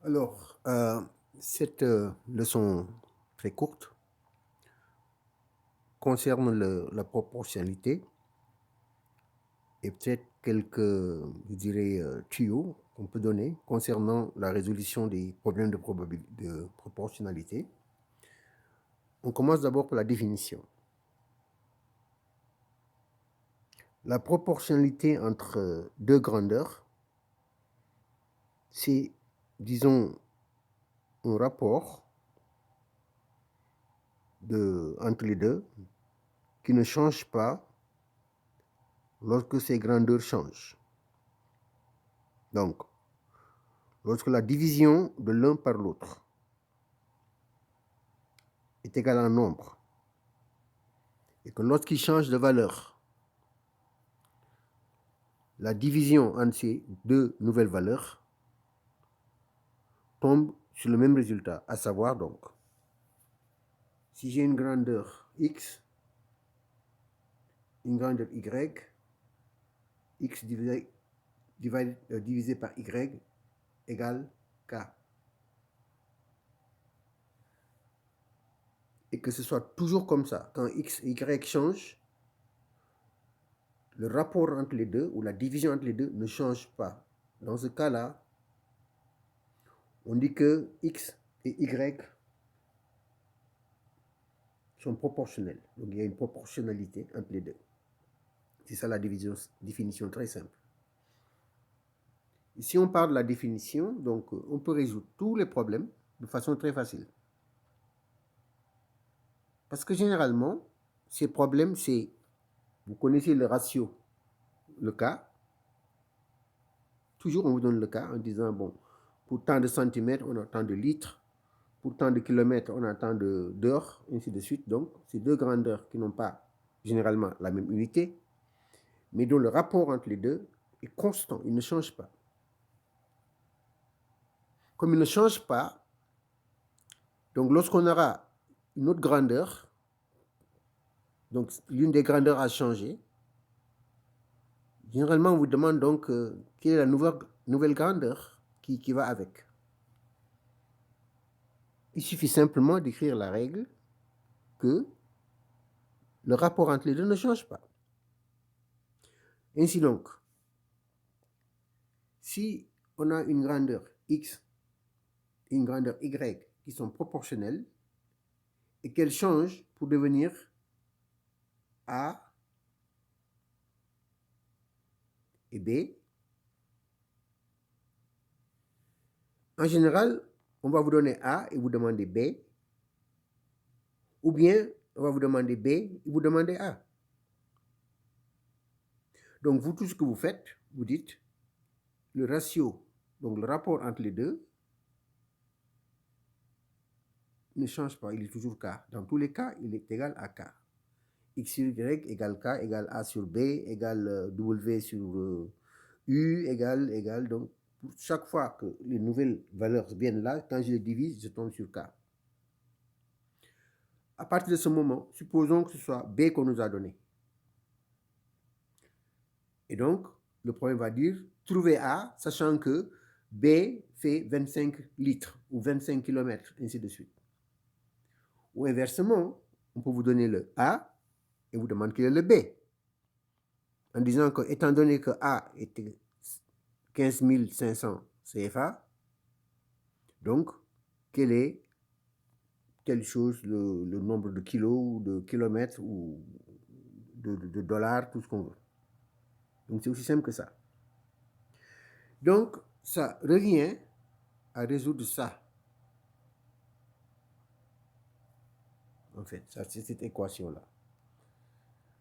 Alors, cette leçon très courte concerne la proportionnalité et peut-être quelques, je dirais, tuyaux qu'on peut donner concernant la résolution des problèmes de proportionnalité. On commence d'abord par la définition. La proportionnalité entre deux grandeurs, c'est, disons, un rapport entre les deux qui ne change pas lorsque ces grandeurs changent. Donc, lorsque la division de l'un par l'autre est égale en nombre, et que lorsqu'il change de valeur, la division entre ces deux nouvelles valeurs tombe sur le même résultat, à savoir donc, si j'ai une grandeur x, une grandeur y, x divisé par y égale k. Et que ce soit toujours comme ça, quand x et y changent, le rapport entre les deux, ou la division entre les deux, ne change pas. Dans ce cas-là, on dit que x et y sont proportionnels. Donc il y a une proportionnalité entre les deux. C'est ça la définition très simple. Si on parle de la définition, donc on peut résoudre tous les problèmes de façon très facile. Parce que généralement, ces problèmes, c'est, vous connaissez le ratio, le cas. Toujours on vous donne le cas en disant, bon, pour tant de centimètres, on a tant de litres. Pour tant de kilomètres, on a tant d'heures, ainsi de suite. Donc, c'est deux grandeurs qui n'ont pas généralement la même unité, mais dont le rapport entre les deux est constant, il ne change pas. Comme il ne change pas, donc lorsqu'on aura une autre grandeur, donc l'une des grandeurs a changé, généralement on vous demande donc quelle est la nouvelle grandeur qui va avec. Il suffit simplement d'écrire la règle que le rapport entre les deux ne change pas. Ainsi donc, si on a une grandeur x et une grandeur y qui sont proportionnelles et qu'elles changent pour devenir a et b, en général, on va vous donner a et vous demander b, ou bien on va vous demander b et vous demander a. Donc vous, tout ce que vous faites, vous dites le ratio, donc le rapport entre les deux, ne change pas, il est toujours k. Dans tous les cas, il est égal à k. X sur y égale k égale a sur b égale w sur u égale, donc pour chaque fois que les nouvelles valeurs viennent là, quand je les divise, je tombe sur k. À partir de ce moment, supposons que ce soit b qu'on nous a donné. Et donc, le problème va dire, trouver a, sachant que b fait 25 litres ou 25 km, ainsi de suite. Ou inversement, on peut vous donner le a et vous demander quel est le b. En disant que, étant donné que a était 15 500 CFA, donc, quel est telle chose, le nombre de kilos, ou de kilomètres, ou de dollars, tout ce qu'on veut. Donc, c'est aussi simple que ça. Donc, ça revient à résoudre ça. En fait, ça, c'est cette équation-là.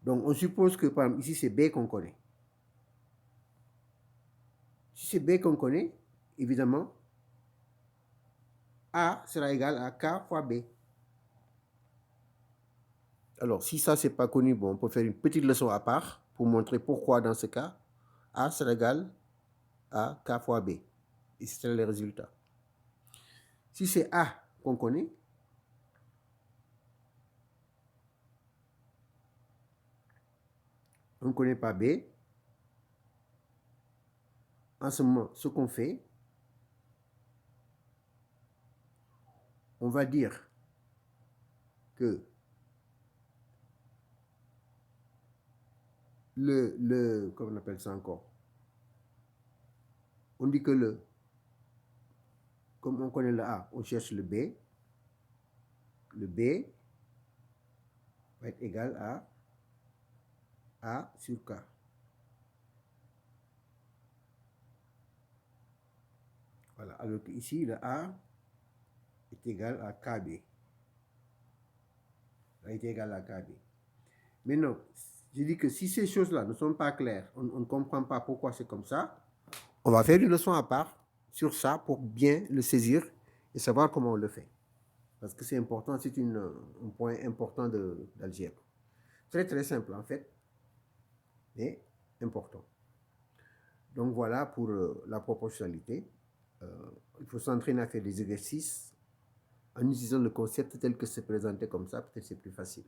Donc, on suppose que, par exemple, ici, c'est B qu'on connaît. Si c'est B qu'on connaît, évidemment, A sera égal à K fois B. Alors, si ça, c'est pas connu, bon, on peut faire une petite leçon à part pour montrer pourquoi, dans ce cas, A sera égal à K fois B. Et c'est le résultat. Si c'est A qu'on connaît, on ne connaît pas B. En ce moment, ce qu'on fait, on va dire que comment on appelle ça encore? On dit que comme on connaît le A, on cherche le B. Le B va être égal à A sur K. Voilà, alors qu'ici, le A est égal à KB. Ça est égal à KB. Maintenant, je dis que si ces choses-là ne sont pas claires, on ne comprend pas pourquoi c'est comme ça, on va faire une leçon à part sur ça pour bien le saisir et savoir comment on le fait. Parce que c'est important, c'est un point important d'algèbre. Très très simple en fait, mais important. Donc voilà pour la proportionnalité. Il faut s'entraîner à faire des exercices en utilisant le concept tel que c'est présenté comme ça, peut-être c'est plus facile.